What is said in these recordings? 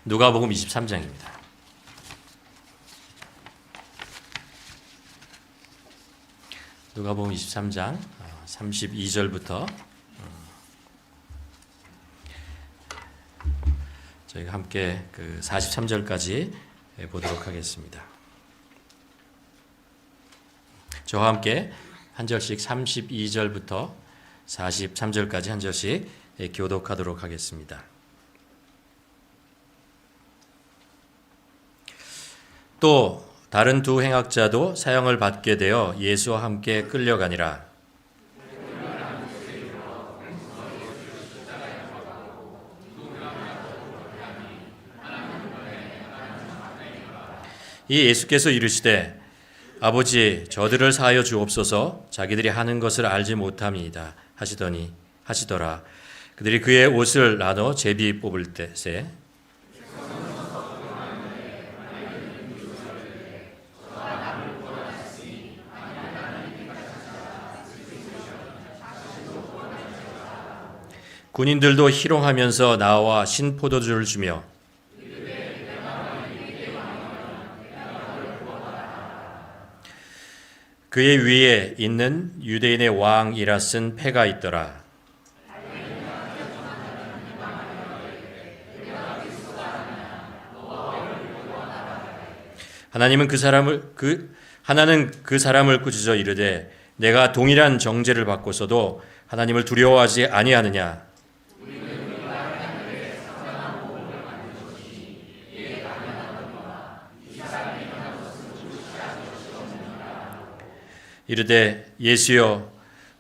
누가복음 23장입니다. 누가복음 23장 32절부터 저희가 함께 43절까지 보도록 하겠습니다. 저와 함께 한 절씩 32절부터 43절까지 한 절씩 교독하도록 하겠습니다. 또 다른 두 행악자도 사형을 받게 되어 예수와 함께 끌려가니라. 이 예수께서 이르시되 아버지 저들을 사하여 주옵소서 자기들이 하는 것을 알지 못함이니이다 하시더라. 그들이 그의 옷을 나눠 제비 뽑을 때새 군인들도 희롱하면서 나와 신포도주를 주며 그의 위에 있는 유대인의 왕이라 쓴 패가 있더라. 하나는 그 사람을 꾸짖어 이르되 내가 동일한 정죄를 받고서도 하나님을 두려워하지 아니하느냐. 이르되 예수여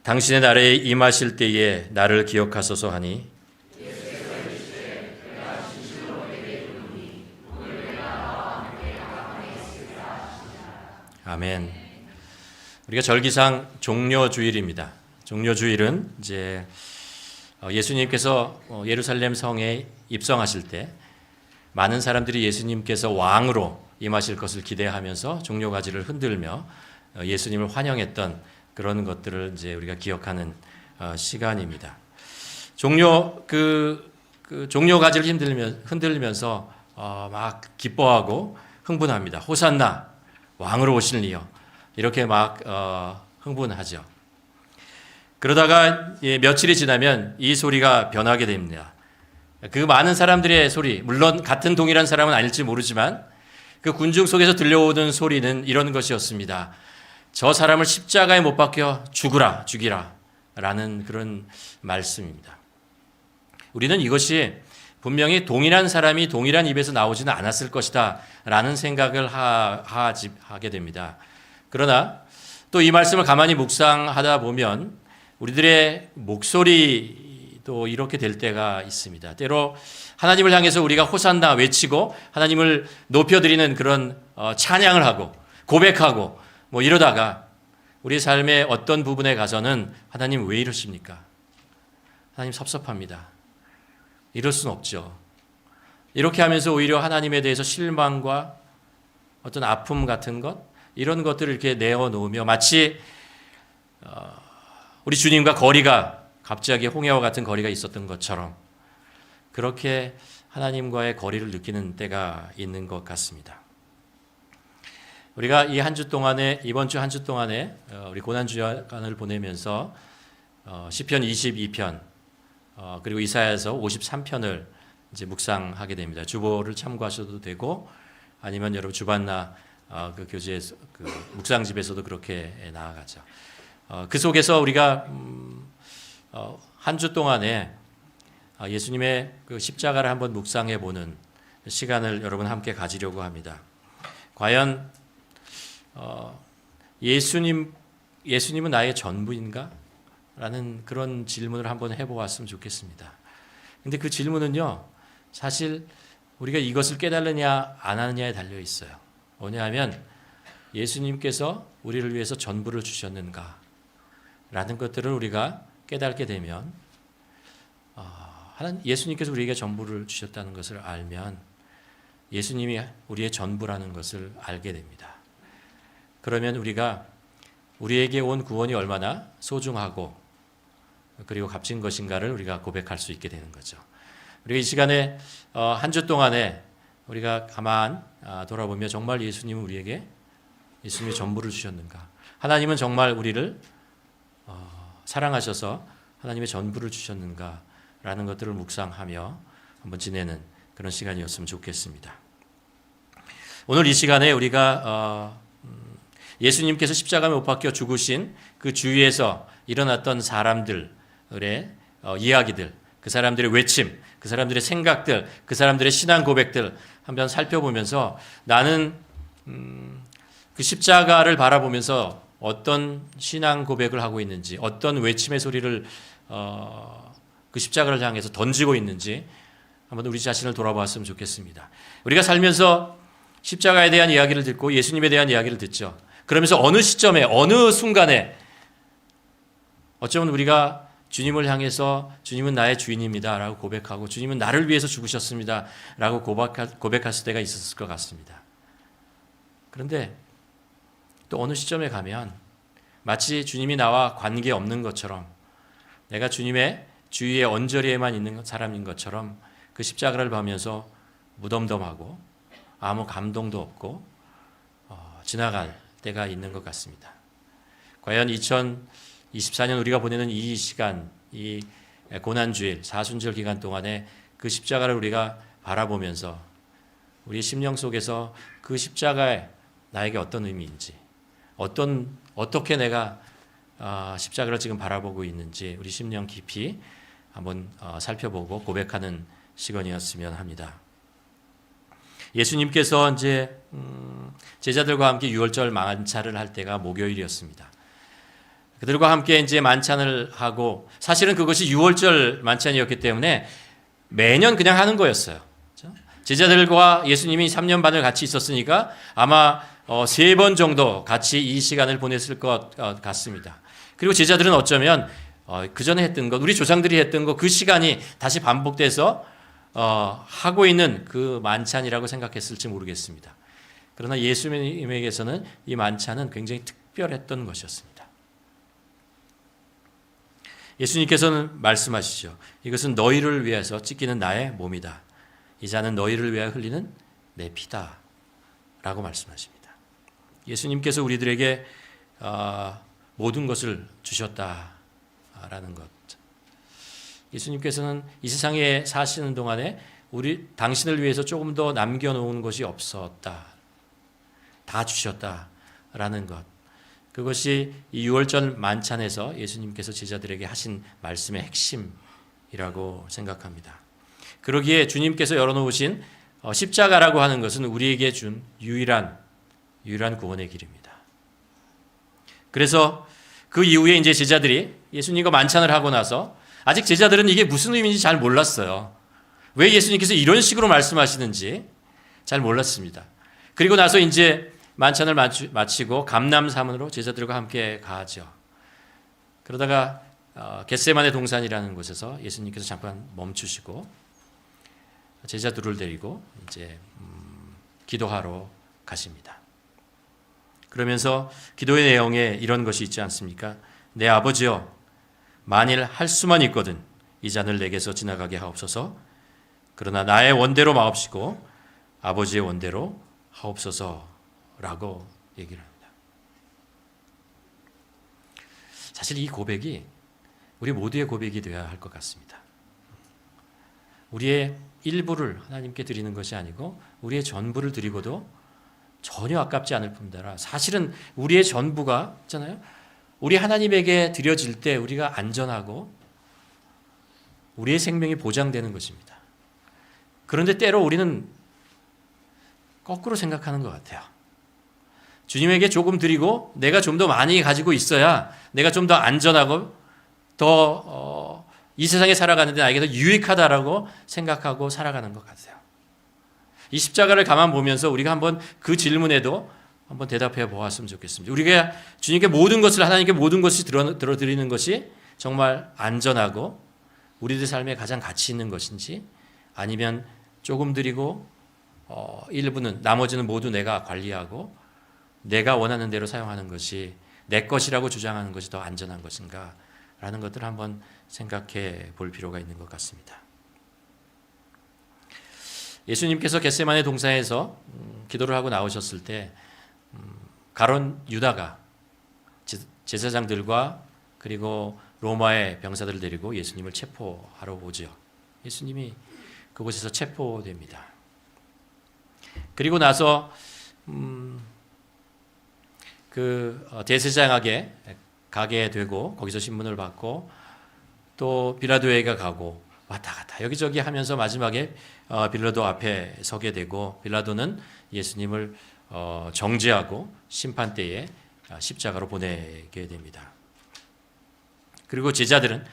당신의 나라에 임하실 때에 나를 기억하소서 하니 아멘. 우리가 절기상 종려주일입니다. 종려주일은 이제 예수님께서 예루살렘 성에 입성하실 때 많은 사람들이 예수님께서 왕으로 임하실 것을 기대하면서 종려가지를 흔들며 예수님을 환영했던 그런 것들을 이제 우리가 기억하는 시간입니다. 종려가지를 흔들면서 막 기뻐하고 흥분합니다. 호산나 왕으로 오실니요. 이렇게 막 흥분하죠. 그러다가 며칠이 지나면 이 소리가 변하게 됩니다. 그 많은 사람들의 소리, 물론 같은 동일한 사람은 아닐지 모르지만 그 군중 속에서 들려오는 소리는 이런 것이었습니다. 저 사람을 십자가에 못 박혀 죽이라 라는 그런 말씀입니다. 우리는 이것이 분명히 동일한 사람이 동일한 입에서 나오지는 않았을 것이다 라는 생각을 하게 됩니다. 그러나 또 이 말씀을 가만히 묵상하다 보면 우리들의 목소리도 이렇게 될 때가 있습니다. 때로 하나님을 향해서 우리가 호산나 외치고 하나님을 높여드리는 그런 찬양을 하고 고백하고 이러다가 우리 삶의 어떤 부분에 가서는 하나님 왜 이러십니까? 하나님 섭섭합니다. 이럴 수는 없죠. 이렇게 하면서 오히려 하나님에 대해서 실망과 어떤 아픔 같은 것 이런 것들을 이렇게 내어놓으며 마치 우리 주님과 거리가 갑자기 홍해와 같은 거리가 있었던 것처럼 그렇게 하나님과의 거리를 느끼는 때가 있는 것 같습니다. 우리가 이 한 주 동안에 이번 주 한 주 동안에 우리 고난 주간을 보내면서 시편 22편 그리고 이사야서 53편을 이제 묵상하게 됩니다. 주보를 참고하셔도 되고 아니면 여러분 주반나 그 교재에서 그 묵상집에서도 그렇게 나아가죠. 그 속에서 우리가 한 주 동안에 예수님의 그 십자가를 한번 묵상해 보는 시간을 여러분 함께 가지려고 합니다. 과연 예수님은 나의 전부인가? 라는 그런 질문을 한번 해보았으면 좋겠습니다. 근데 그 질문은요, 사실 우리가 이것을 깨달느냐 안 하느냐에 달려 있어요. 뭐냐 하면 예수님께서 우리를 위해서 전부를 주셨는가? 라는 것들을 우리가 깨닫게 되면 예수님께서 우리에게 전부를 주셨다는 것을 알면 예수님이 우리의 전부라는 것을 알게 됩니다. 그러면 우리가 우리에게 온 구원이 얼마나 소중하고 그리고 값진 것인가를 우리가 고백할 수 있게 되는 거죠. 우리가 이 시간에 한 주 동안에 우리가 가만 돌아보며 정말 예수님은 우리에게 예수님의 전부를 주셨는가? 하나님은 정말 우리를 사랑하셔서 하나님의 전부를 주셨는가? 라는 것들을 묵상하며 한번 지내는 그런 시간이었으면 좋겠습니다. 오늘 이 시간에 우리가 예수님께서 십자가에 못 박혀 죽으신 그 주위에서 일어났던 사람들의 이야기들, 그 사람들의 외침, 그 사람들의 생각들, 그 사람들의 신앙 고백들 한번 살펴보면서 나는 그 십자가를 바라보면서 어떤 신앙 고백을 하고 있는지, 어떤 외침의 소리를 그 십자가를 향해서 던지고 있는지 한번 우리 자신을 돌아봤으면 좋겠습니다. 우리가 살면서 십자가에 대한 이야기를 듣고 예수님에 대한 이야기를 듣죠. 그러면서 어느 시점에, 어느 순간에 어쩌면 우리가 주님을 향해서 주님은 나의 주인입니다 라고 고백하고 주님은 나를 위해서 죽으셨습니다 라고 고백했을 때가 있었을 것 같습니다. 그런데 또 어느 시점에 가면 마치 주님이 나와 관계없는 것처럼 내가 주님의 주위의 언저리에만 있는 사람인 것처럼 그 십자가를 보면서 무덤덤하고 아무 감동도 없고 지나갈 때가 있는 것 같습니다. 과연 2024년 우리가 보내는 이 시간, 이 고난주일, 사순절 기간 동안에 그 십자가를 우리가 바라보면서 우리 심령 속에서 그 십자가에 나에게 어떤 의미인지, 어떻게 내가 십자가를 지금 바라보고 있는지 우리 심령 깊이 한번 살펴보고 고백하는 시간이었으면 합니다. 예수님께서 이제 제자들과 함께 유월절 만찬을 할 때가 목요일이었습니다. 그들과 함께 이제 만찬을 하고 사실은 그것이 유월절 만찬이었기 때문에 매년 그냥 하는 거였어요. 제자들과 예수님이 3년 반을 같이 있었으니까 아마 3번 정도 같이 이 시간을 보냈을 것 같습니다. 그리고 제자들은 어쩌면 그 전에 했던 것, 우리 조상들이 했던 것 그 시간이 다시 반복돼서 하고 있는 그 만찬이라고 생각했을지 모르겠습니다. 그러나 예수님에게서는 이 만찬은 굉장히 특별했던 것이었습니다. 예수님께서는 말씀하시죠. 이것은 너희를 위해서 찢기는 나의 몸이다. 이 잔은 너희를 위하여 흘리는 내 피다. 라고 말씀하십니다. 예수님께서 우리들에게 모든 것을 주셨다라는 것. 예수님께서는 이 세상에 사시는 동안에 당신을 위해서 조금 더 남겨놓은 것이 없었다. 다 주셨다라는 것. 그것이 이 유월절 만찬에서 예수님께서 제자들에게 하신 말씀의 핵심이라고 생각합니다. 그러기에 주님께서 열어놓으신 십자가라고 하는 것은 우리에게 준 유일한 구원의 길입니다. 그래서 그 이후에 이제 제자들이 예수님과 만찬을 하고 나서 아직 제자들은 이게 무슨 의미인지 잘 몰랐어요. 왜 예수님께서 이런 식으로 말씀하시는지 잘 몰랐습니다. 그리고 나서 이제 만찬을 마치고 감람산으로 제자들과 함께 가죠. 그러다가 겟세마네 동산이라는 곳에서 예수님께서 잠깐 멈추시고 제자들을 데리고 이제 기도하러 가십니다. 그러면서 기도의 내용에 이런 것이 있지 않습니까? 내 아버지여, 만일 할 수만 있거든 이 잔을 내게서 지나가게 하옵소서. 그러나 나의 원대로 마옵시고 아버지의 원대로 하옵소서라고 얘기를 합니다. 사실 이 고백이 우리 모두의 고백이 되어야 할 것 같습니다. 우리의 일부를 하나님께 드리는 것이 아니고 우리의 전부를 드리고도 전혀 아깝지 않을 뿐더러 사실은 우리의 전부가 있잖아요. 우리 하나님에게 드려질 때 우리가 안전하고 우리의 생명이 보장되는 것입니다. 그런데 때로 우리는 거꾸로 생각하는 것 같아요. 주님에게 조금 드리고 내가 좀 더 많이 가지고 있어야 내가 좀 더 안전하고 더 이 세상에 살아가는데 나에게 더 유익하다라고 생각하고 살아가는 것 같아요. 이 십자가를 가만 보면서 우리가 한번 그 질문에도 한번 대답해 보았으면 좋겠습니다. 우리가 주님께 모든 것을 하나님께 모든 것을 들어드리는 것이 정말 안전하고 우리들 삶에 가장 가치 있는 것인지 아니면 조금 드리고 일부는 나머지는 모두 내가 관리하고 내가 원하는 대로 사용하는 것이 내 것이라고 주장하는 것이 더 안전한 것인가 라는 것들을 한번 생각해 볼 필요가 있는 것 같습니다. 예수님께서 겟세마네 동산에서 기도를 하고 나오셨을 때 가론 유다가 제사장들과 그리고 로마의 병사들을 데리고 예수님을 체포하러 오죠. 예수님이 그곳에서 체포됩니다. 그리고 나서 대제사장에게 가게 되고 거기서 신문을 받고 또 빌라도에게 가고 왔다 갔다 여기저기 하면서 마지막에 빌라도 앞에 서게 되고 빌라도는 예수님을 정죄하고 심판대에 십자가로 보내게 됩니다. 그리고 제자들은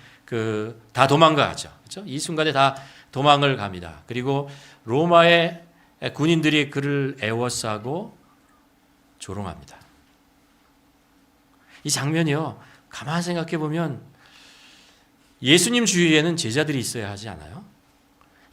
다 도망가죠. 그렇죠? 이 순간에 다 도망을 갑니다. 그리고 로마의 군인들이 그를 애워싸고 조롱합니다. 이 장면이요. 가만 생각해 보면 예수님 주위에는 제자들이 있어야 하지 않아요?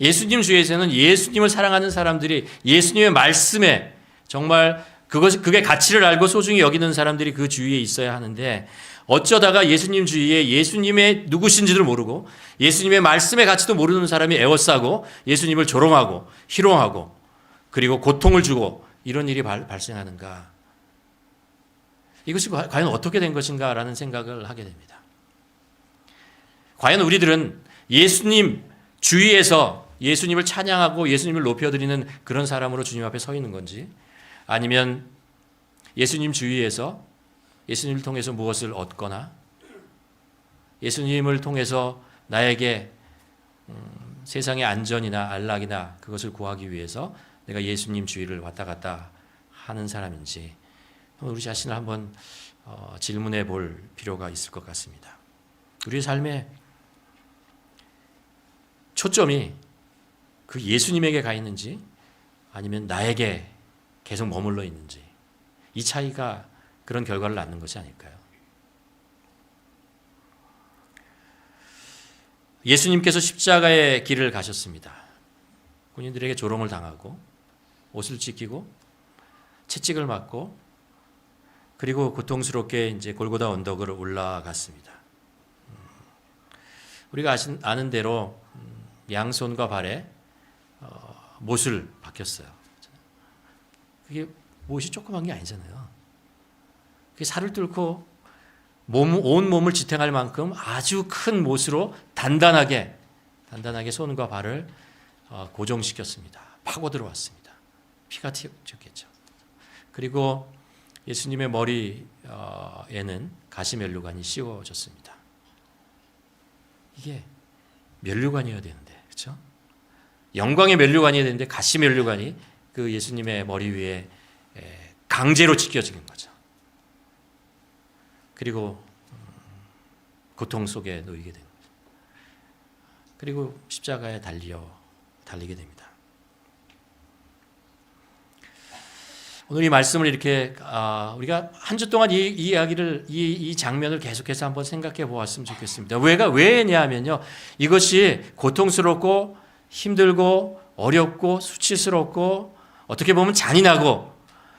예수님 주위에서는 예수님을 사랑하는 사람들이 예수님의 말씀에 정말 그게 가치를 알고 소중히 여기는 사람들이 그 주위에 있어야 하는데 어쩌다가 예수님 주위에 예수님의 누구신지도 모르고 예수님의 말씀의 가치도 모르는 사람이 애워싸고 예수님을 조롱하고 희롱하고 그리고 고통을 주고 이런 일이 발생하는가? 이것이 과연 어떻게 된 것인가라는 생각을 하게 됩니다. 과연 우리들은 예수님 주위에서 예수님을 찬양하고 예수님을 높여드리는 그런 사람으로 주님 앞에 서 있는 건지 아니면 예수님 주위에서 예수님을 통해서 무엇을 얻거나 예수님을 통해서 나에게 세상의 안전이나 안락이나 그것을 구하기 위해서 내가 예수님 주위를 왔다 갔다 하는 사람인지 우리 자신을 한번 질문해 볼 필요가 있을 것 같습니다. 우리의 삶의 초점이 그 예수님에게 가 있는지 아니면 나에게 계속 머물러 있는지 이 차이가 그런 결과를 낳는 것이 아닐까요? 예수님께서 십자가의 길을 가셨습니다. 군인들에게 조롱을 당하고 옷을 찢기고 채찍을 맞고 그리고 고통스럽게 이제 골고다 언덕을 올라갔습니다. 우리가 아는 대로 양손과 발에 못을 박혔어요. 그게 못이 조그만 게 아니잖아요. 그게 살을 뚫고 온 몸을 지탱할 만큼 아주 큰 못으로 단단하게 손과 발을 고정시켰습니다. 파고 들어왔습니다. 피가 튀었겠죠. 그리고 예수님의 머리에는 가시 면류관이 씌워졌습니다. 이게 면류관이어야 되는데, 그렇죠? 영광의 면류관이어야 되는데 가시 면류관이 그 예수님의 머리 위에 강제로 찢겨지는 거죠. 그리고 고통 속에 놓이게 됩니다. 그리고 십자가에 달리게 됩니다. 오늘 이 말씀을 이렇게 우리가 한 주 동안 이 이야기를 이 장면을 계속해서 한번 생각해 보았으면 좋겠습니다. 왜냐하면요, 이것이 고통스럽고 힘들고 어렵고 수치스럽고 어떻게 보면 잔인하고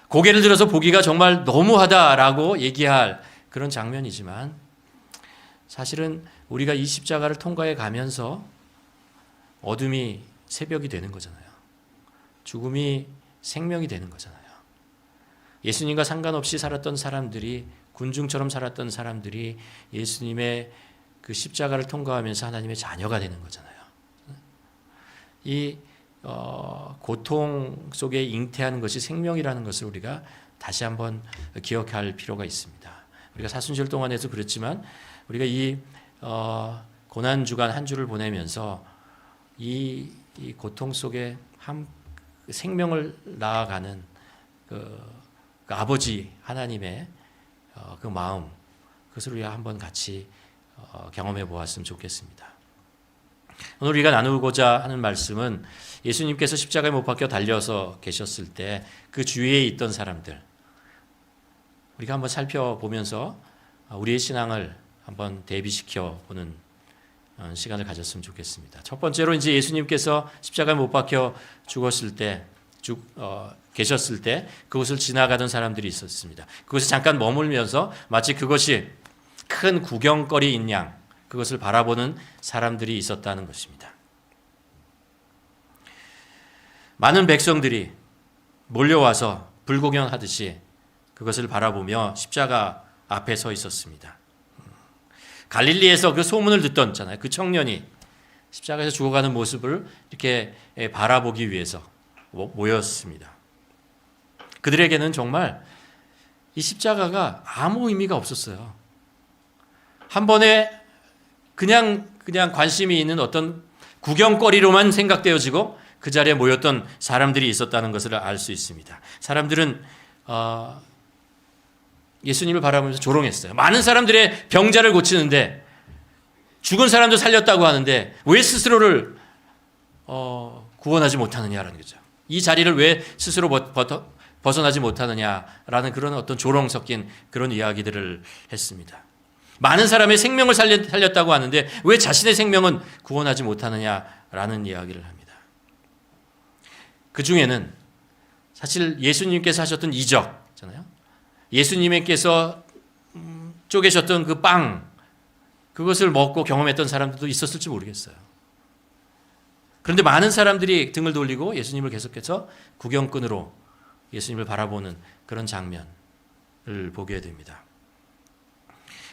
고개를 들어서 보기가 정말 너무하다라고 얘기할 그런 장면이지만 사실은 우리가 이 십자가를 통과해 가면서 어둠이 새벽이 되는 거잖아요. 죽음이 생명이 되는 거잖아요. 예수님과 상관없이 살았던 사람들이 군중처럼 살았던 사람들이 예수님의 그 십자가를 통과하면서 하나님의 자녀가 되는 거잖아요. 이 고통 속에 잉태하는 것이 생명이라는 것을 우리가 다시 한번 기억할 필요가 있습니다. 우리가 사순절 동안에도 그렇지만 우리가 이 고난 주간 한 주를 보내면서 이 고통 속에 생명을 낳아가는 그 아버지 하나님의 그 마음, 그것을 우리가 한번 같이 경험해 보았으면 좋겠습니다. 오늘 우리가 나누고자 하는 말씀은 예수님께서 십자가에 못 박혀 달려서 계셨을 때 그 주위에 있던 사람들, 우리가 한번 살펴보면서 우리의 신앙을 한번 대비시켜 보는 시간을 가졌으면 좋겠습니다. 첫 번째로 이제 예수님께서 십자가에 못 박혀 죽었을 때, 계셨을 때 그것을 지나가던 사람들이 있었습니다. 그것을 잠깐 머물면서 마치 그것이 큰 구경거리인 양 그것을 바라보는 사람들이 있었다는 것입니다. 많은 백성들이 몰려와서 불구경하듯이 그것을 바라보며 십자가 앞에 서 있었습니다. 갈릴리에서 그 소문을 듣던 잖아요. 그 청년이 십자가에서 죽어가는 모습을 이렇게 바라보기 위해서 모였습니다. 그들에게는 정말 이 십자가가 아무 의미가 없었어요. 한 번에 그냥 관심이 있는 어떤 구경거리로만 생각되어지고 그 자리에 모였던 사람들이 있었다는 것을 알 수 있습니다. 사람들은 예수님을 바라보면서 조롱했어요. 많은 사람들의 병자를 고치는데, 죽은 사람도 살렸다고 하는데 왜 스스로를 구원하지 못하느냐라는 거죠. 이 자리를 왜 스스로 벗어나지 못하느냐라는 그런 어떤 조롱 섞인 그런 이야기들을 했습니다. 많은 사람의 생명을 살렸다고 하는데 왜 자신의 생명은 구원하지 못하느냐라는 이야기를 합니다. 그 중에는 사실 예수님께서 하셨던 이적 있잖아요. 예수님께서 쪼개셨던 그 빵, 그것을 먹고 경험했던 사람들도 있었을지 모르겠어요. 그런데 많은 사람들이 등을 돌리고 예수님을 계속해서 구경꾼으로 예수님을 바라보는 그런 장면을 보게 됩니다.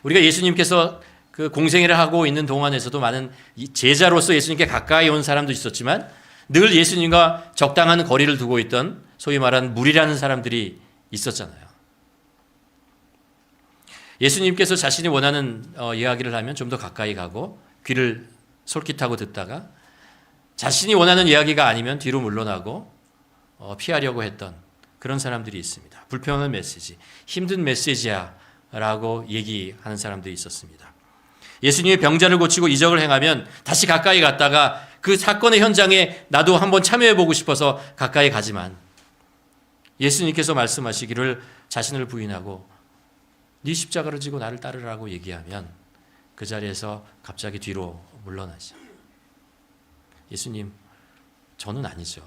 우리가 예수님께서 그 공생애를 하고 있는 동안에서도 많은 제자로서 예수님께 가까이 온 사람도 있었지만 늘 예수님과 적당한 거리를 두고 있던 소위 말하는 무리라는 사람들이 있었잖아요. 예수님께서 자신이 원하는 이야기를 하면 좀 더 가까이 가고 귀를 솔깃하고 듣다가 자신이 원하는 이야기가 아니면 뒤로 물러나고 피하려고 했던 그런 사람들이 있습니다. 불편한 메시지, 힘든 메시지야 라고 얘기하는 사람들이 있었습니다. 예수님이 병자를 고치고 이적을 행하면 다시 가까이 갔다가 그 사건의 현장에 나도 한번 참여해보고 싶어서 가까이 가지만 예수님께서 말씀하시기를 자신을 부인하고 네 십자가를 지고 나를 따르라고 얘기하면 그 자리에서 갑자기 뒤로 물러나죠. 예수님, 저는 아니죠.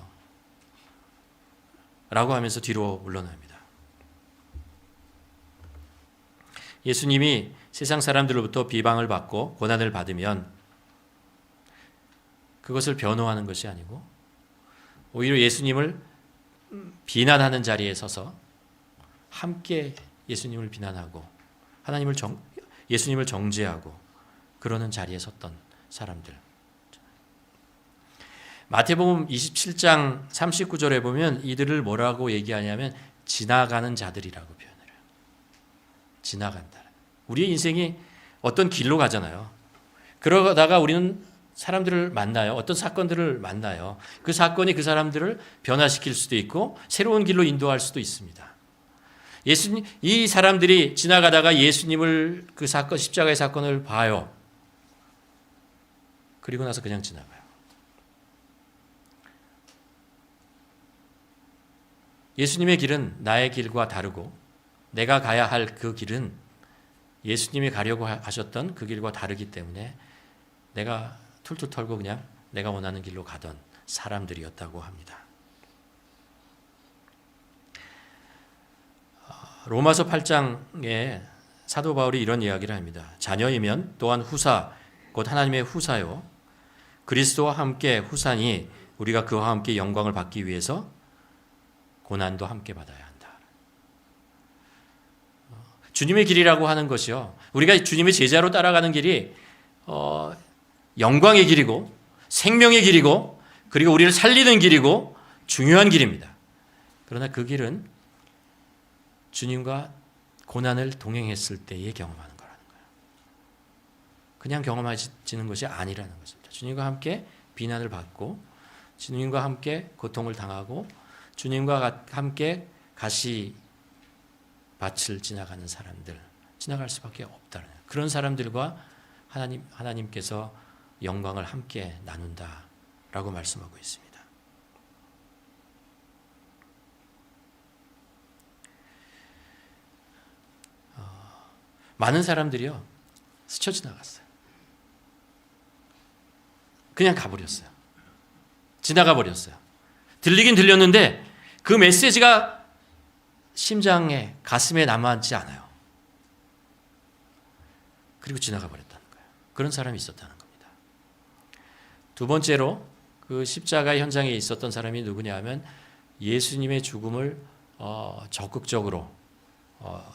라고 하면서 뒤로 물러납니다. 예수님이 세상 사람들로부터 비방을 받고 고난을 받으면 그것을 변호하는 것이 아니고 오히려 예수님을 비난하는 자리에 서서 함께 예수님을 비난하고 예수님을 정죄하고 그러는 자리에 섰던 사람들. 마태복음 27장 39절에 보면 이들을 뭐라고 얘기하냐면 지나가는 자들이라고 표현을 해요. 지나간다. 우리의 인생이 어떤 길로 가잖아요. 그러다가 우리는 사람들을 만나요. 어떤 사건들을 만나요. 그 사건이 그 사람들을 변화시킬 수도 있고 새로운 길로 인도할 수도 있습니다. 이 사람들이 지나가다가 예수님을 그 사건, 십자가의 사건을 봐요. 그리고 나서 그냥 지나가요. 예수님의 길은 나의 길과 다르고 내가 가야 할 그 길은 예수님이 가려고 하셨던 그 길과 다르기 때문에 내가 툴툴 털고 그냥 내가 원하는 길로 가던 사람들이었다고 합니다. 로마서 8장에 사도 바울이 이런 이야기를 합니다. 자녀이면 또한 후사, 곧 하나님의 후사요. 그리스도와 함께 후사니 우리가 그와 함께 영광을 받기 위해서 고난도 함께 받아야 한다. 주님의 길이라고 하는 것이요. 우리가 주님의 제자로 따라가는 길이 영광의 길이고 생명의 길이고 그리고 우리를 살리는 길이고 중요한 길입니다. 그러나 그 길은 주님과 고난을 동행했을 때에 경험하는 거라는 거예요. 그냥 경험하지는 것이 아니라는 것입니다. 주님과 함께 비난을 받고 주님과 함께 고통을 당하고 주님과 함께 가시밭을 지나가는 사람들, 지나갈 수밖에 없다는 거예요. 그런 사람들과 하나님께서 영광을 함께 나눈다라고 말씀하고 있습니다. 많은 사람들이요 스쳐 지나갔어요. 그냥 가버렸어요. 지나가 버렸어요. 들리긴 들렸는데 그 메시지가 심장에 가슴에 남아있지 않아요. 그리고 지나가 버렸다는 거예요. 그런 사람이 있었다는 겁니다. 두 번째로 그 십자가 현장에 있었던 사람이 누구냐 하면 예수님의 죽음을 적극적으로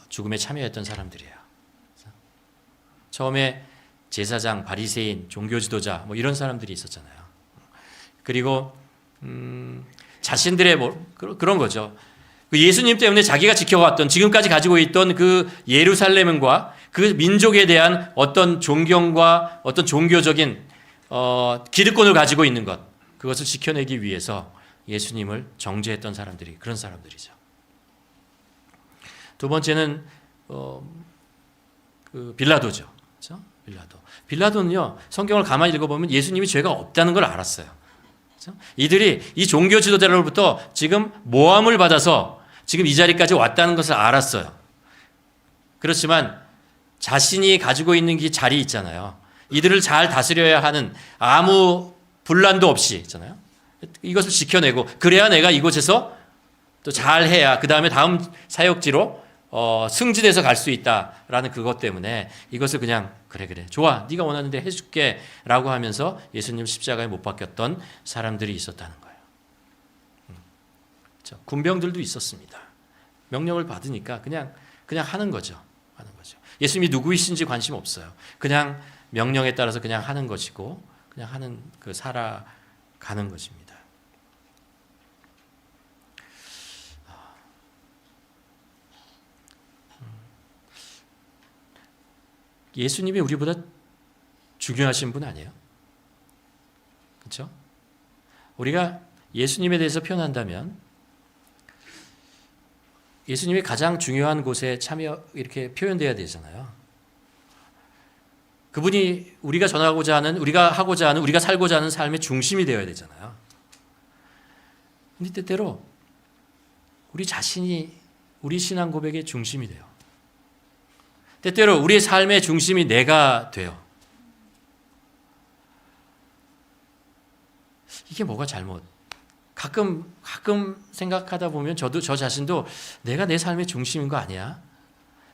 죽음에 참여했던 사람들이에요. 처음에 제사장, 바리새인, 종교 지도자 뭐 이런 사람들이 있었잖아요. 그리고 자신들의 그런 거죠. 그 예수님 때문에 자기가 지켜왔던 지금까지 가지고 있던 그 예루살렘과 그 민족에 대한 어떤 존경과 어떤 종교적인 기득권을 가지고 있는 것, 그것을 지켜내기 위해서 예수님을 정죄했던 사람들이 그런 사람들이죠. 두 번째는 그 빌라도죠. 그렇죠? 빌라도는요, 성경을 가만히 읽어보면 예수님이 죄가 없다는 걸 알았어요. 그렇죠? 이들이 이 종교 지도자로부터 지금 모함을 받아서 지금 이 자리까지 왔다는 것을 알았어요. 그렇지만 자신이 가지고 있는 그 자리 있잖아요. 이들을 잘 다스려야 하는 아무 분란도 없이 있잖아요. 이것을 지켜내고 그래야 내가 이곳에서 또 잘해야 그 다음에 다음 사역지로 승진해서 갈 수 있다라는 그것 때문에 이것을 그냥 그래 좋아 네가 원하는데 해줄게 라고 하면서 예수님 십자가에 못 박혔던 사람들이 있었다는 거예요. 군병들도 있었습니다. 명령을 받으니까 그냥 하는 거죠. 예수님이 누구이신지 관심 없어요. 그냥 명령에 따라서 그냥 하는 것이고 그냥 하는 그 살아가는 것입니다. 예수님이 우리보다 중요하신 분 아니에요? 그렇죠? 우리가 예수님에 대해서 표현한다면 예수님이 가장 중요한 곳에 이렇게 표현돼야 되잖아요. 그분이 우리가 전하고자 하는, 우리가 하고자 하는, 우리가 살고자 하는 삶의 중심이 되어야 되잖아요. 근데 때때로 우리 자신이 우리 신앙 고백의 중심이 돼요. 때때로 우리의 삶의 중심이 내가 돼요. 이게 뭐가 잘못? 가끔 생각하다 보면 저 자신도 내가 내 삶의 중심인 거 아니야?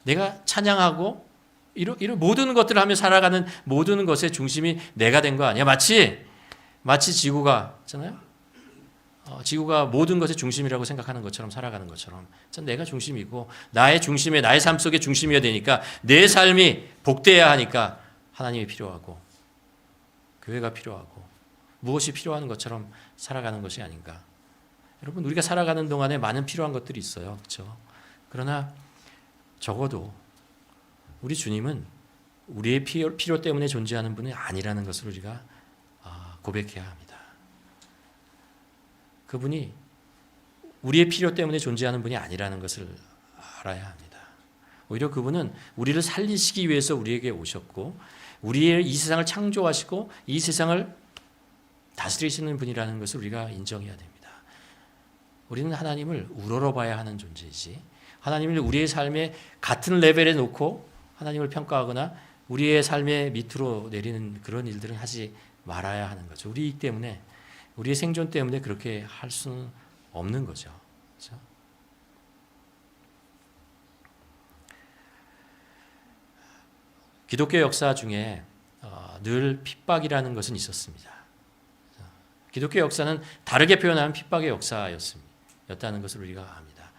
내가 찬양하고 이런 모든 것들을 하며 살아가는 모든 것의 중심이 내가 된 거 아니야? 마치 지구가 있잖아요. 지구가 모든 것의 중심이라고 생각하는 것처럼 살아가는 것처럼 내가 중심이고 나의 삶 속의 중심이어야 되니까 내 삶이 복되어야 하니까 하나님이 필요하고 교회가 필요하고 무엇이 필요한 것처럼 살아가는 것이 아닌가. 여러분 우리가 살아가는 동안에 많은 필요한 것들이 있어요. 그렇죠? 그러나 적어도 우리 주님은 우리의 필요 때문에 존재하는 분이 아니라는 것을 우리가 고백해야 합니다. 그분이 우리의 필요 때문에 존재하는 분이 아니라는 것을 알아야 합니다. 오히려 그분은 우리를 살리시기 위해서 우리에게 오셨고 우리의 이 세상을 창조하시고 이 세상을 다스리시는 분이라는 것을 우리가 인정해야 됩니다. 우리는 하나님을 우러러봐야 하는 존재이지 하나님을 우리의 삶의 같은 레벨에 놓고 하나님을 평가하거나 우리의 삶의 밑으로 내리는 그런 일들은 하지 말아야 하는 거죠. 우리 때문에 우리의 생존 때문에 그렇게 할 수는 없는 거죠. 그렇죠? 기독교 역사 중에 늘 핍박이라는 것은 있었습니다. 기독교 역사는 다르게 표현하면 핍박의 역사였다는 것을 우리가 압니다.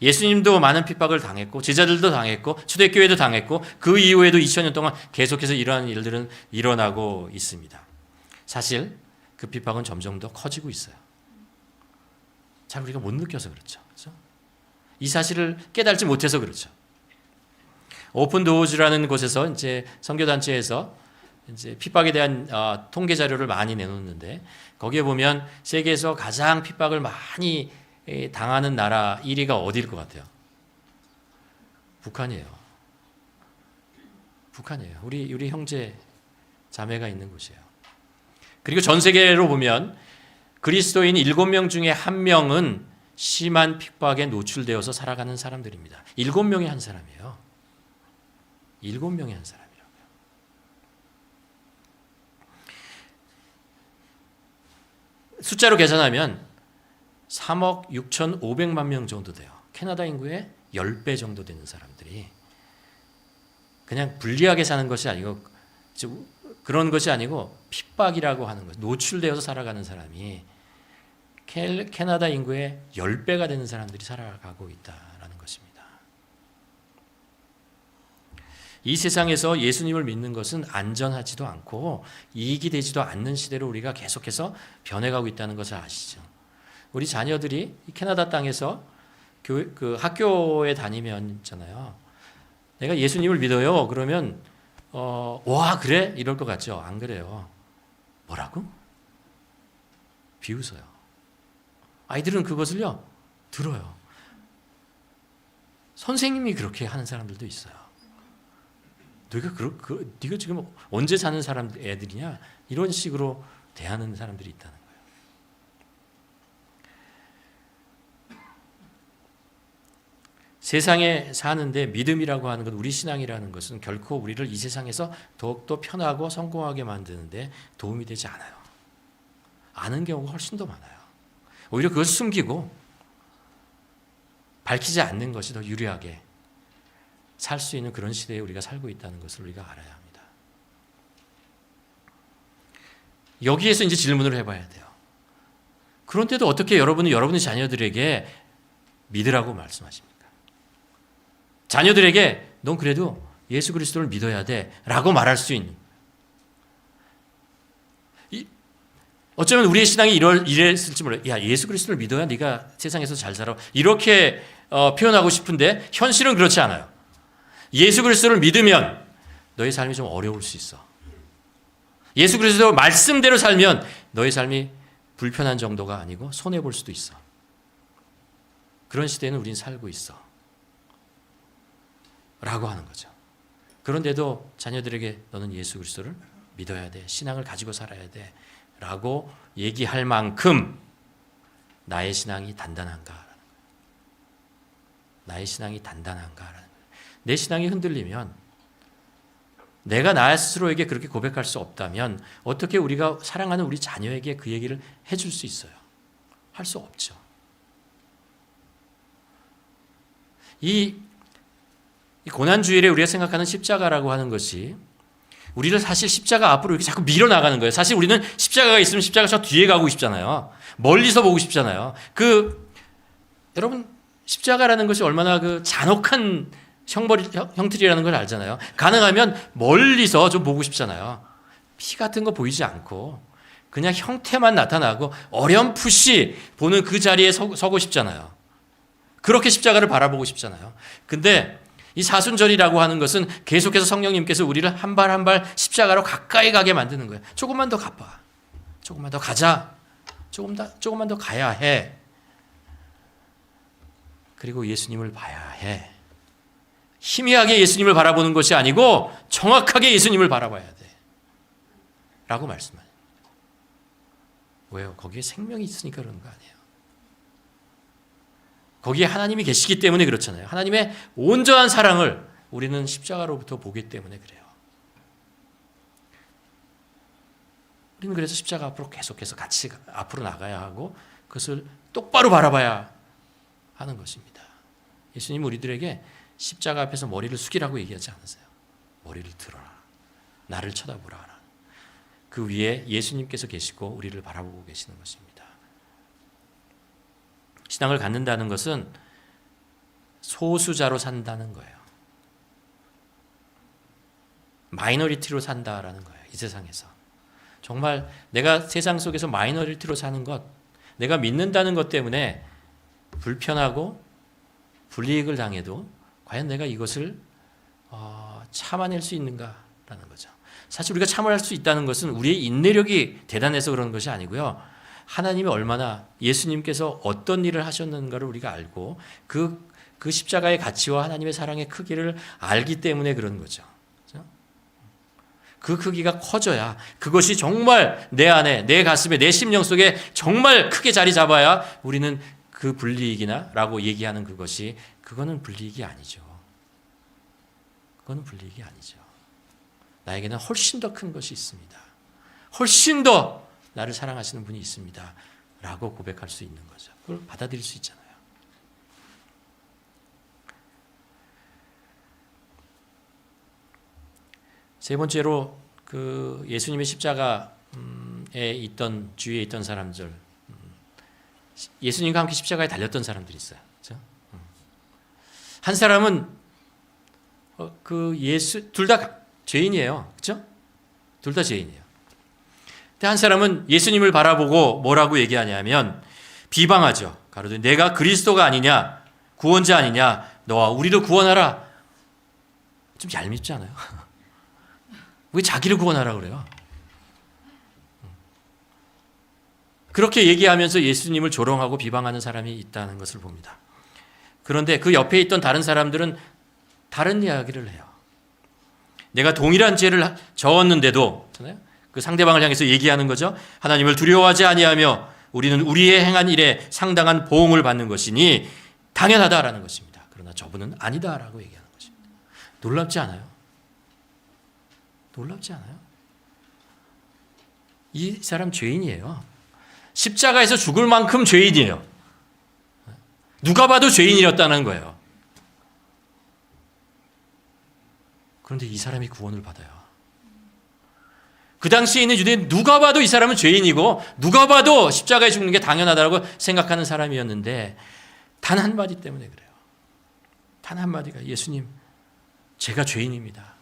예수님도 많은 핍박을 당했고 제자들도 당했고 초대교회도 당했고 그 이후에도 2000년 동안 계속해서 이러한 일들은 일어나고 있습니다. 사실 그 핍박은 점점 더 커지고 있어요. 잘 우리가 못 느껴서 그렇죠. 이 사실을 깨달지 못해서 그렇죠. 오픈 도어즈라는 곳에서 이제 선교단체에서 이제 핍박에 대한 통계 자료를 많이 내놓는데 거기에 보면 세계에서 가장 핍박을 많이 당하는 나라 1위가 어디일 것 같아요? 북한이에요. 우리 형제 자매가 있는 곳이에요. 그리고 전 세계로 보면 그리스도인 7명 중에 1명은 심한 핍박에 노출되어서 살아가는 사람들입니다. 7명이 한 사람이에요. 7명이 한 사람이라고요. 숫자로 계산하면 3억 6,500만 명 정도 돼요. 캐나다 인구의 10배 정도 되는 사람들이 그냥 불리하게 사는 것이 아니고 그런 것이 아니고 핍박이라고 하는 것, 노출되어서 살아가는 사람이 캐나다 인구의 10배가 되는 사람들이 살아가고 있다라는 것입니다. 이 세상에서 예수님을 믿는 것은 안전하지도 않고 이익이 되지도 않는 시대로 우리가 계속해서 변해가고 있다는 것을 아시죠? 우리 자녀들이 캐나다 땅에서 학교에 다니면 있잖아요. 내가 예수님을 믿어요. 그러면 와 그래? 이럴 것 같죠? 안 그래요. 뭐라고? 비웃어요. 아이들은 그것을요 들어요. 선생님이 그렇게 하는 사람들도 있어요. 네가 지금 언제 사는 사람 애들이냐? 이런 식으로 대하는 사람들이 있다는 거예요. 세상에 사는데 믿음이라고 하는 것, 우리 신앙이라는 것은 결코 우리를 이 세상에서 더욱더 편하고 성공하게 만드는데 도움이 되지 않아요. 아는 경우가 훨씬 더 많아요. 오히려 그걸 숨기고 밝히지 않는 것이 더 유리하게 살 수 있는 그런 시대에 우리가 살고 있다는 것을 우리가 알아야 합니다. 여기에서 이제 질문을 해봐야 돼요. 그런데도 어떻게 여러분이 여러분의 자녀들에게 믿으라고 말씀하십니까? 자녀들에게 넌 그래도 예수 그리스도를 믿어야 돼 라고 말할 수 있는, 어쩌면 우리의 신앙이 이랬을지 몰라요. 야, 예수 그리스도를 믿어야 네가 세상에서 잘 살아. 이렇게 표현하고 싶은데 현실은 그렇지 않아요. 예수 그리스도를 믿으면 너의 삶이 좀 어려울 수 있어. 예수 그리스도 말씀대로 살면 너의 삶이 불편한 정도가 아니고 손해볼 수도 있어. 그런 시대에는 우리는 살고 있어. 라고 하는 거죠. 그런데도 자녀들에게 너는 예수 그리스도를 믿어야 돼. 신앙을 가지고 살아야 돼. 라고 얘기할 만큼 나의 신앙이 단단한가? 나의 신앙이 단단한가? 내 신앙이 흔들리면, 내가 나 스스로에게 그렇게 고백할 수 없다면 어떻게 우리가 사랑하는 우리 자녀에게 그 얘기를 해줄 수 있어요? 할 수 없죠. 이 고난주일에 우리가 생각하는 십자가라고 하는 것이 우리를 사실 십자가 앞으로 이렇게 자꾸 밀어나가는 거예요. 사실 우리는 십자가가 있으면 십자가 저 뒤에 가고 싶잖아요. 멀리서 보고 싶잖아요. 여러분, 십자가라는 것이 얼마나 잔혹한 형틀이라는 걸 알잖아요. 가능하면 멀리서 좀 보고 싶잖아요. 피 같은 거 보이지 않고 그냥 형태만 나타나고 어렴풋이 보는 그 자리에 서고 싶잖아요. 그렇게 십자가를 바라보고 싶잖아요. 근데 이 사순절이라고 하는 것은 계속해서 성령님께서 우리를 한 발 한 발 십자가로 가까이 가게 만드는 거예요. 조금만 더 가봐. 조금만 더 가자. 조금만 더 가야 해. 그리고 예수님을 봐야 해. 희미하게 예수님을 바라보는 것이 아니고 정확하게 예수님을 바라봐야 돼. 라고 말씀하세요. 왜요? 거기에 생명이 있으니까 그런 거 아니에요. 거기에 하나님이 계시기 때문에 그렇잖아요. 하나님의 온전한 사랑을 우리는 십자가로부터 보기 때문에 그래요. 우리는 그래서 십자가 앞으로 계속해서 같이 앞으로 나가야 하고 그것을 똑바로 바라봐야 하는 것입니다. 예수님 우리들에게 십자가 앞에서 머리를 숙이라고 얘기하지 않으세요. 머리를 들어라. 나를 쳐다보라. 그 위에 예수님께서 계시고 우리를 바라보고 계시는 것입니다. 신앙을 갖는다는 것은 소수자로 산다는 거예요. 마이너리티로 산다라는 거예요. 이 세상에서. 정말 내가 세상 속에서 마이너리티로 사는 것, 내가 믿는다는 것 때문에 불편하고 불이익을 당해도 과연 내가 이것을 참아낼 수 있는가라는 거죠. 사실 우리가 참아낼 수 있다는 것은 우리의 인내력이 대단해서 그런 것이 아니고요. 하나님이 얼마나, 예수님께서 어떤 일을 하셨는가를 우리가 알고 그 십자가의 가치와 하나님의 사랑의 크기를 알기 때문에 그런 거죠. 그 크기가 커져야, 그것이 정말 내 안에, 내 가슴에, 내 심령 속에 정말 크게 자리 잡아야 우리는 그 불이익이나 라고 얘기하는 그거는 불이익이 아니죠. 그거는 불이익이 아니죠. 나에게는 훨씬 더 큰 것이 있습니다. 훨씬 더 나를 사랑하시는 분이 있습니다. 라고 고백할 수 있는 거죠. 그걸 받아들일 수 있잖아요. 세 번째로 그 예수님의 십자가에 있던 주위에 있던 사람들, 예수님과 함께 십자가에 달렸던 사람들이 있어요. 그렇죠? 한 사람은 둘 다 죄인이에요. 그렇죠? 둘 다 죄인이에요. 근데 한 사람은 예수님을 바라보고 뭐라고 얘기하냐면 비방하죠. 가로되 내가 그리스도가 아니냐, 구원자 아니냐, 너와 우리를 구원하라. 좀 얄밉지 않아요? 왜 자기를 구원하라 그래요? 그렇게 얘기하면서 예수님을 조롱하고 비방하는 사람이 있다는 것을 봅니다. 그런데 그 옆에 있던 다른 사람들은 다른 이야기를 해요. 내가 동일한 죄를 저었는데도 그 상대방을 향해서 얘기하는 거죠. 하나님을 두려워하지 아니하며 우리는 우리의 행한 일에 상당한 보응을 받는 것이니 당연하다라는 것입니다. 그러나 저분은 아니다라고 얘기하는 것입니다. 놀랍지 않아요? 놀랍지 않아요? 이 사람 죄인이에요. 십자가에서 죽을 만큼 죄인이에요. 누가 봐도 죄인이었다는 거예요. 그런데 이 사람이 구원을 받아요. 그 당시에 있는 유대인 누가 봐도 이 사람은 죄인이고 누가 봐도 십자가에 죽는 게 당연하다고 생각하는 사람이었는데 단 한마디 때문에 그래요. 단 한마디가 예수님, 제가 죄인입니다.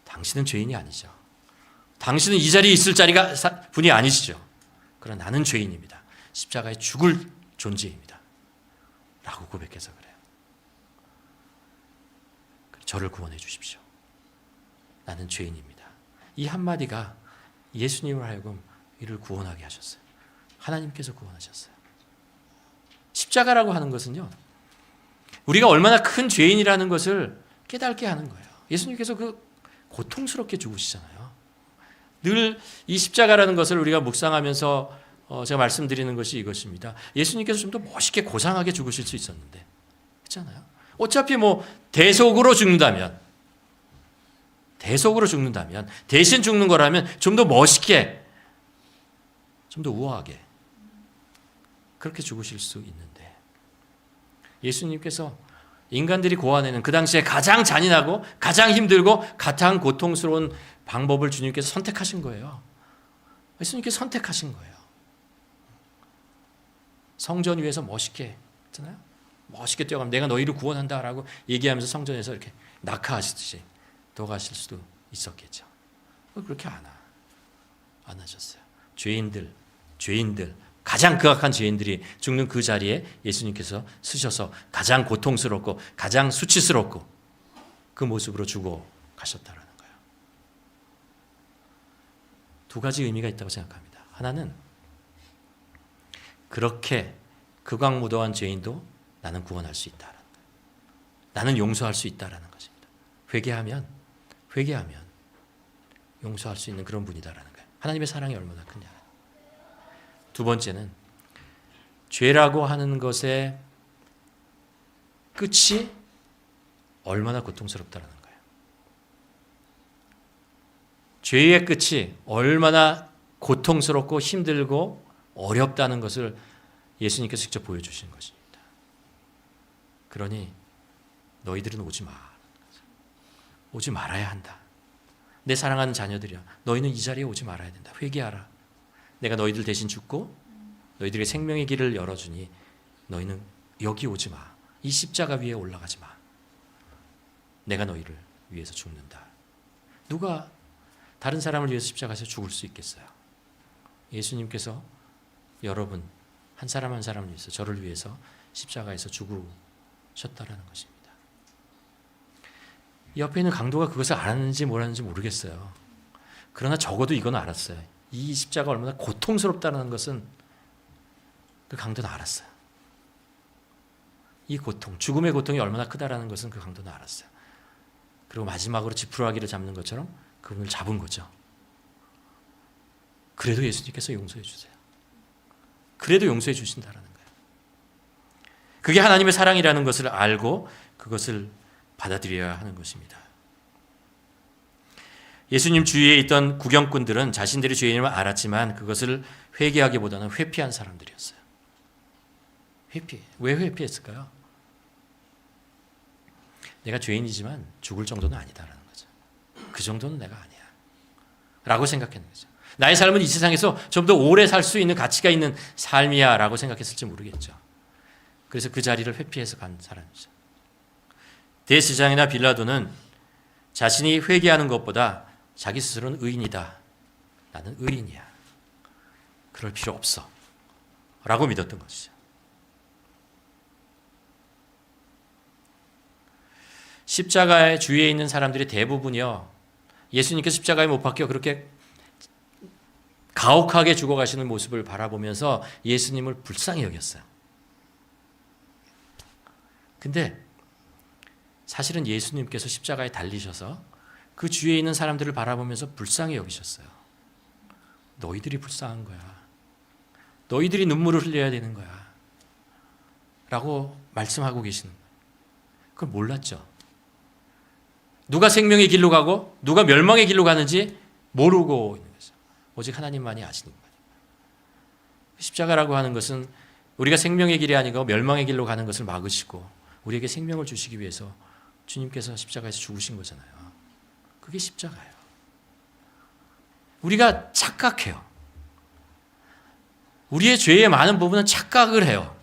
당신은 죄인이 아니죠. 당신은 이 자리에 있을 분이 아니시죠. 그러나 나는 죄인입니다. 십자가에 죽을 존재입니다. 라고 고백해서 그래요. 저를 구원해 주십시오. 나는 죄인입니다. 이 한마디가 예수님을 하여금 이를 구원하게 하셨어요. 하나님께서 구원하셨어요. 십자가라고 하는 것은요, 우리가 얼마나 큰 죄인이라는 것을 깨닫게 하는 거예요. 예수님께서 그 고통스럽게 죽으시잖아요. 늘 이 십자가라는 것을 우리가 묵상하면서 제가 말씀드리는 것이 이것입니다. 예수님께서 좀 더 멋있게 고상하게 죽으실 수 있었는데, 그렇잖아요. 어차피 대속으로 죽는다면, 대신 죽는 거라면 좀 더 멋있게, 좀 더 우아하게 그렇게 죽으실 수 있는데, 예수님께서 인간들이 고안해낸 그 당시에 가장 잔인하고 가장 힘들고 가장 고통스러운 방법을 주님께서 선택하신 거예요. 예수님께서 선택하신 거예요. 성전 위에서 멋있게, 있잖아요. 멋있게 뛰어가면 내가 너희를 구원한다라고 얘기하면서 성전에서 이렇게 낙하하시듯이 도가실 수도 있었겠죠. 그렇게 안 하셨어요. 죄인들, 가장 극악한 죄인들이 죽는 그 자리에 예수님께서 서셔서 가장 고통스럽고 가장 수치스럽고 그 모습으로 죽어 가셨다라는 거예요. 두 가지 의미가 있다고 생각합니다. 하나는 그렇게 극악무도한 죄인도 나는 구원할 수 있다라는 거예요. 나는 용서할 수 있다라는 것입니다. 회개하면 용서할 수 있는 그런 분이다라는 거예요. 하나님의 사랑이 얼마나 크냐. 두 번째는 죄라고 하는 것의 끝이 얼마나 고통스럽다라는 거예요. 죄의 끝이 얼마나 고통스럽고 힘들고 어렵다는 것을 예수님께서 직접 보여주신 것입니다. 그러니 너희들은 오지 마. 오지 말아야 한다. 내 사랑하는 자녀들이야. 너희는 이 자리에 오지 말아야 된다. 회개하라. 내가 너희들 대신 죽고 너희들의 생명의 길을 열어주니 너희는 여기 오지 마. 이 십자가 위에 올라가지 마. 내가 너희를 위해서 죽는다. 누가 다른 사람을 위해서 십자가에서 죽을 수 있겠어요? 예수님께서 여러분 한 사람 한 사람을 위해서 저를 위해서 십자가에서 죽으셨다라는 것입니다. 옆에 있는 강도가 그것을 알았는지 몰랐는지 모르겠어요. 그러나 적어도 이건 알았어요. 이 십자가 얼마나 고통스럽다는 것은 그 강도는 알았어요. 이 고통, 죽음의 고통이 얼마나 크다라는 것은 그 강도는 알았어요. 그리고 마지막으로 지푸라기를 잡는 것처럼 그분을 잡은 거죠. 그래도 예수님께서 용서해 주세요. 그래도 용서해 주신다라는 거예요. 그게 하나님의 사랑이라는 것을 알고 그것을 받아들여야 하는 것입니다. 예수님 주위에 있던 구경꾼들은 자신들이 죄인임을 알았지만 그것을 회개하기보다는 회피한 사람들이었어요. 왜 회피했을까요? 내가 죄인이지만 죽을 정도는 아니다라는 거죠. 그 정도는 내가 아니야. 라고 생각했는 거죠. 나의 삶은 이 세상에서 좀 더 오래 살 수 있는 가치가 있는 삶이야 라고 생각했을지 모르겠죠. 그래서 그 자리를 회피해서 간 사람이죠. 대제사장이나 빌라도는 자신이 회개하는 것보다 자기 스스로는 의인이다. 나는 의인이야. 그럴 필요 없어. 라고 믿었던 것이죠. 십자가의 주위에 있는 사람들이 대부분이요, 예수님께서 십자가에 못 박혀 그렇게 가혹하게 죽어가시는 모습을 바라보면서 예수님을 불쌍히 여겼어요. 근데 사실은 예수님께서 십자가에 달리셔서 그 주위에 있는 사람들을 바라보면서 불쌍히 여기셨어요. 너희들이 불쌍한 거야. 너희들이 눈물을 흘려야 되는 거야. 라고 말씀하고 계시는 거예요. 그걸 몰랐죠. 누가 생명의 길로 가고 누가 멸망의 길로 가는지 모르고 있는 거죠. 오직 하나님만이 아시는 거예요. 십자가라고 하는 것은 우리가 생명의 길이 아니고 멸망의 길로 가는 것을 막으시고 우리에게 생명을 주시기 위해서 주님께서 십자가에서 죽으신 거잖아요. 그게 십자가예요. 우리가 착각해요. 우리의 죄의 많은 부분은 착각을 해요.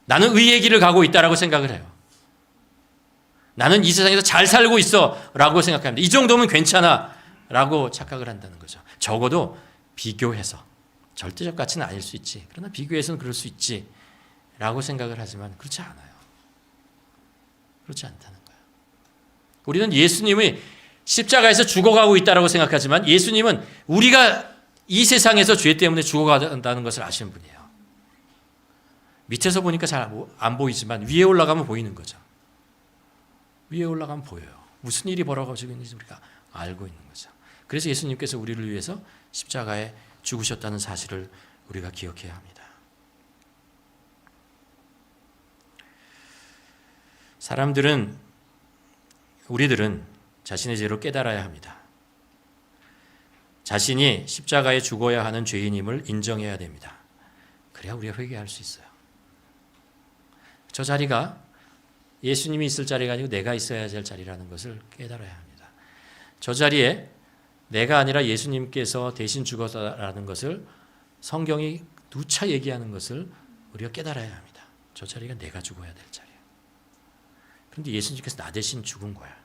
나는 의의 길을 가고 있다라고 생각을 해요. 나는 이 세상에서 잘 살고 있어 라고 생각합니다. 이 정도면 괜찮아 라고 착각을 한다는 거죠. 적어도 비교해서. 절대적 가치는 아닐 수 있지. 그러나 비교해서는 그럴 수 있지 라고 생각을 하지만 그렇지 않아요. 그렇지 않다는 거예요. 우리는 예수님이 십자가에서 죽어가고 있다고 생각하지만 예수님은 우리가 이 세상에서 죄 때문에 죽어간다는 것을 아시는 분이에요. 밑에서 보니까 잘 안 보이지만 위에 올라가면 보이는 거죠. 위에 올라가면 보여요. 무슨 일이 벌어지고 있는지 우리가 알고 있는 거죠. 그래서 예수님께서 우리를 위해서 십자가에 죽으셨다는 사실을 우리가 기억해야 합니다. 우리들은 자신의 죄로 깨달아야 합니다. 자신이 십자가에 죽어야 하는 죄인임을 인정해야 됩니다. 그래야 우리가 회개할 수 있어요. 저 자리가 예수님이 있을 자리가 아니고 내가 있어야 될 자리라는 것을 깨달아야 합니다. 저 자리에 내가 아니라 예수님께서 대신 죽었다라는 것을 성경이 누차 얘기하는 것을 우리가 깨달아야 합니다. 저 자리가 내가 죽어야 될 자리야. 그런데 예수님께서 나 대신 죽은 거야.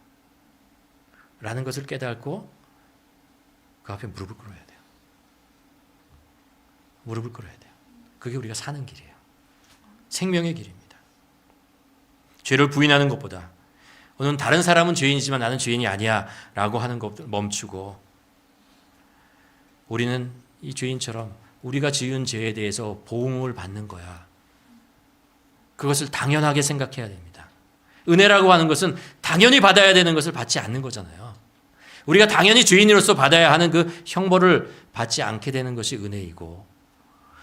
라는 것을 깨닫고 그 앞에 무릎을 꿇어야 돼요. 무릎을 꿇어야 돼요. 그게 우리가 사는 길이에요. 생명의 길입니다. 죄를 부인하는 것보다 오늘 다른 사람은 죄인이지만 나는 죄인이 아니야 라고 하는 것을 멈추고 우리는 이 죄인처럼 우리가 지은 죄에 대해서 보응을 받는 거야. 그것을 당연하게 생각해야 됩니다. 은혜라고 하는 것은 당연히 받아야 되는 것을 받지 않는 거잖아요. 우리가 당연히 죄인으로서 받아야 하는 그 형벌을 받지 않게 되는 것이 은혜이고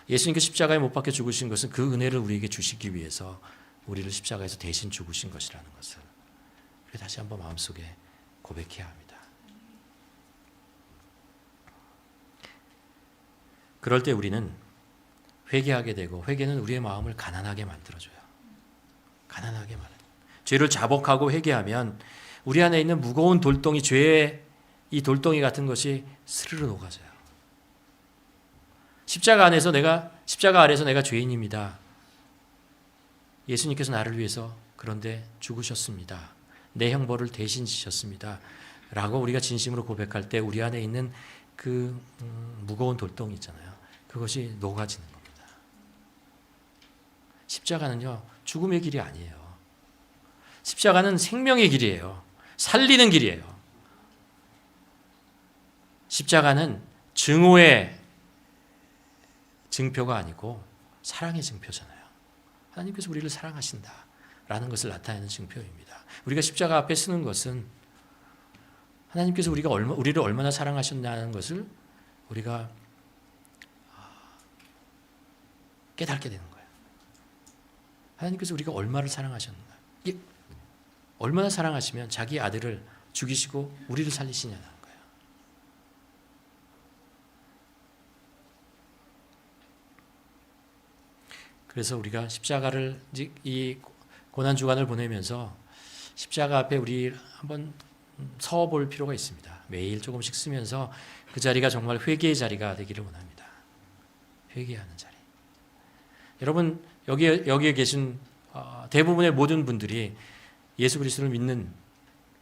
예수님께서 십자가에 못 박혀 죽으신 것은 그 은혜를 우리에게 주시기 위해서 우리를 십자가에서 대신 죽으신 것이라는 것을 우리 다시 한번 마음속에 고백해야 합니다. 그럴 때 우리는 회개하게 되고 회개는 우리의 마음을 가난하게 만들어줘요. 가난하게 만들어요. 죄를 자복하고 회개하면 우리 안에 있는 무거운 돌덩이, 죄의 이 돌덩이 같은 것이 스르르 녹아져요. 십자가 아래서 내가 죄인입니다. 예수님께서 나를 위해서 그런데 죽으셨습니다. 내 형벌을 대신 지셨습니다. 라고 우리가 진심으로 고백할 때 우리 안에 있는 그 무거운 돌덩이 있잖아요. 그것이 녹아지는 겁니다. 십자가는요, 죽음의 길이 아니에요. 십자가는 생명의 길이에요. 살리는 길이에요. 십자가는 증오의 증표가 아니고 사랑의 증표잖아요. 하나님께서 우리를 사랑하신다라는 것을 나타내는 증표입니다. 우리가 십자가 앞에 쓰는 것은 하나님께서 우리를 얼마나 사랑하셨냐는 것을 우리가 깨닫게 되는 거예요. 하나님께서 우리가 얼마를 사랑하셨는가. 얼마나 사랑하시면 자기 아들을 죽이시고 우리를 살리시냐는 거예요. 그래서 우리가 십자가를 이 고난주간을 보내면서 십자가 앞에 우리 한번 서볼 필요가 있습니다. 매일 조금씩 쓰면서 그 자리가 정말 회개의 자리가 되기를 원합니다. 회개하는 자리. 여러분 여기에 계신 대부분의 모든 분들이 예수 그리스도를 믿는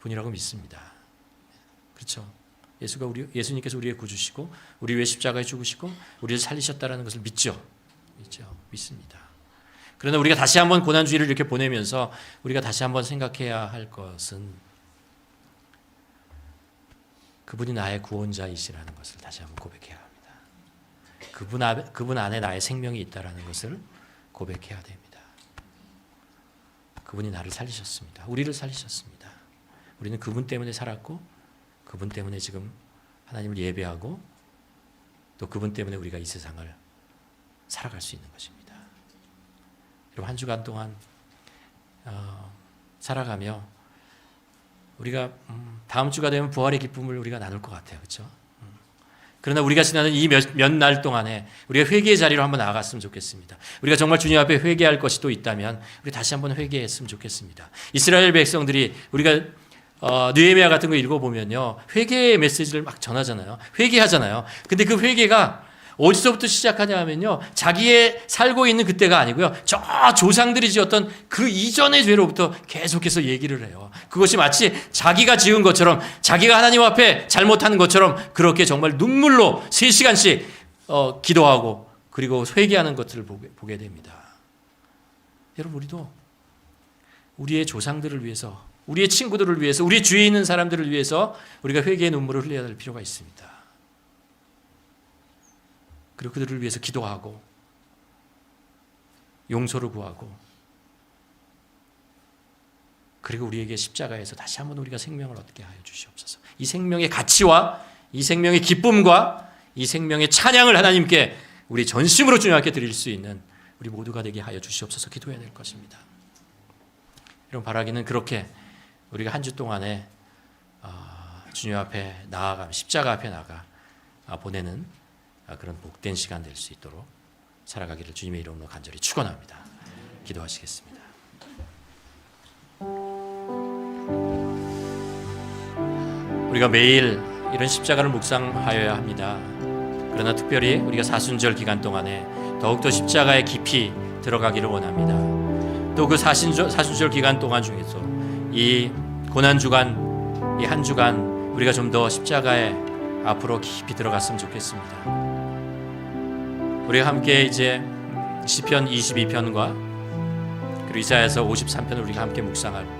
분이라고 믿습니다. 그렇죠? 예수님께서 우리의 구주시고 우리 위해 십자가에 죽으시고 우리를 살리셨다라는 것을 믿죠. 믿습니다. 그러나 우리가 다시 한번 고난주의를 이렇게 보내면서 우리가 다시 한번 생각해야 할 것은 그분이 나의 구원자이시라는 것을 다시 한번 고백해야 합니다. 그분 안에 나의 생명이 있다라는 것을 고백해야 됩니다. 그분이 나를 살리셨습니다. 우리를 살리셨습니다. 우리는 그분 때문에 살았고 그분 때문에 지금 하나님을 예배하고 또 그분 때문에 우리가 이 세상을 살아갈 수 있는 것입니다. 여러분 한 주간 동안 살아가며 우리가 다음 주가 되면 부활의 기쁨을 우리가 나눌 것 같아요. 그렇죠? 그러나 우리가 지나는 이 몇 날 동안에 우리가 회개의 자리로 한번 나아갔으면 좋겠습니다. 우리가 정말 주님 앞에 회개할 것이 또 있다면 우리 다시 한번 회개했으면 좋겠습니다. 이스라엘 백성들이 우리가 느헤미야 같은 거 읽어보면요, 회개의 메시지를 막 전하잖아요. 회개하잖아요. 근데 그 회개가 어디서부터 시작하냐 하면요, 자기의 살고 있는 그때가 아니고요, 저 조상들이 지었던 그 이전의 죄로부터 계속해서 얘기를 해요. 그것이 마치 자기가 지은 것처럼, 자기가 하나님 앞에 잘못하는 것처럼 그렇게 정말 눈물로 3시간씩 기도하고 그리고 회개하는 것들을 보게 됩니다. 여러분, 우리도 우리의 조상들을 위해서, 우리의 친구들을 위해서, 우리 주위에 있는 사람들을 위해서 우리가 회개의 눈물을 흘려야 할 필요가 있습니다. 그리고 그들을 위해서 기도하고 용서를 구하고, 그리고 우리에게 십자가에서 다시 한번 우리가 생명을 얻게 하여 주시옵소서. 이 생명의 가치와 이 생명의 기쁨과 이 생명의 찬양을 하나님께 우리 전심으로 주님 앞에 드릴 수 있는 우리 모두가 되게 하여 주시옵소서. 기도해야 될 것입니다. 이런 바라기는 그렇게 우리가 한 주 동안에 주님 앞에 나아가, 십자가 앞에 나가 보내는 그런 복된 시간 될 수 있도록 살아가기를 주님의 이름으로 간절히 축원합니다. 기도하시겠습니다. 우리가 매일 이런 십자가를 묵상하여야 합니다. 그러나 특별히 우리가 사순절 기간 동안에 더욱더 십자가에 깊이 들어가기를 원합니다. 또 그 사순절 기간 동안 중에서 이 고난주간, 이 한 주간 우리가 좀 더 십자가에 앞으로 깊이 들어갔으면 좋겠습니다. 우리가 함께 이제 시편 22편과 그리고 이사야서 53편을 우리가 함께 묵상하며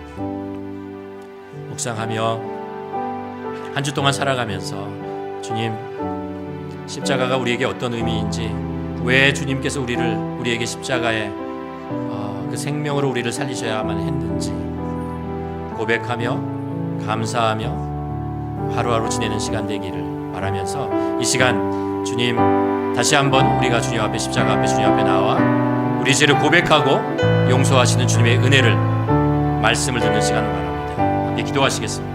한 주 동안 살아가면서 주님, 십자가가 우리에게 어떤 의미인지, 왜 주님께서 우리에게 십자가에 그 생명으로 우리를 살리셔야만 했는지 고백하며 감사하며 하루하루 지내는 시간 되기를 바라면서, 이 시간 주님 다시 한번 우리가 주님 앞에, 십자가 앞에 주님 앞에 나와 우리 죄를 고백하고 용서하시는 주님의 은혜를, 말씀을 듣는 시간을 바랍니다. 함께 기도하시겠습니다.